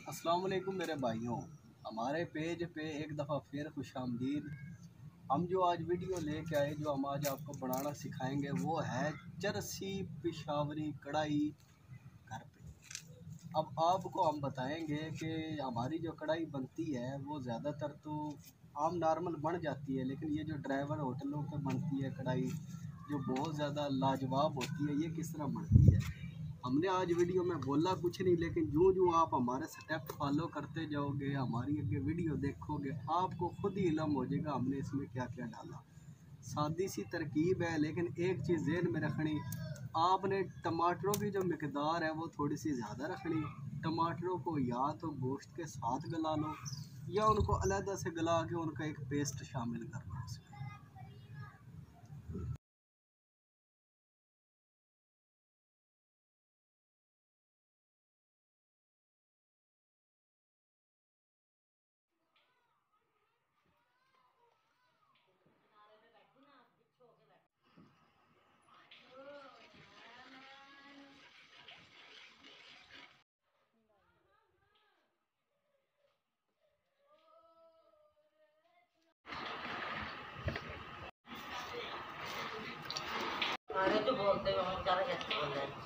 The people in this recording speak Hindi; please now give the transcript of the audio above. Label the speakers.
Speaker 1: अस्सलाम वालेकुम मेरे भाइयों, हमारे पेज पे एक दफ़ा फिर खुश आमदीद। हम जो आज वीडियो लेके आए, जो हम आज आपको बनाना सिखाएंगे वो है चरसी पिशावरी कढ़ाई घर पे। अब आपको हम बताएंगे कि हमारी जो कढ़ाई बनती है वो ज़्यादातर तो आम नॉर्मल बन जाती है, लेकिन ये जो ड्राइवर होटलों पे बनती है कढ़ाई जो बहुत ज़्यादा लाजवाब होती है, ये किस तरह बनती है। हमने आज वीडियो में बोला कुछ नहीं, लेकिन जो जो आप हमारे स्टेप फॉलो करते जाओगे, हमारी आगे वीडियो देखोगे, आपको खुद ही इल्म हो जाएगा हमने इसमें क्या क्या डाला। सादी सी तरकीब है, लेकिन एक चीज़ ज़हन में रखनी, आपने टमाटरों की जो मकदार है वो थोड़ी सी ज़्यादा रखनी। टमाटरों को या तो गोश्त के साथ गला लो या उनको अलग से गला के उनका एक पेस्ट शामिल कर लो उसमें।
Speaker 2: अरे तो बोलते हो हम ज़्यादा कैसे बोल रहे हैं।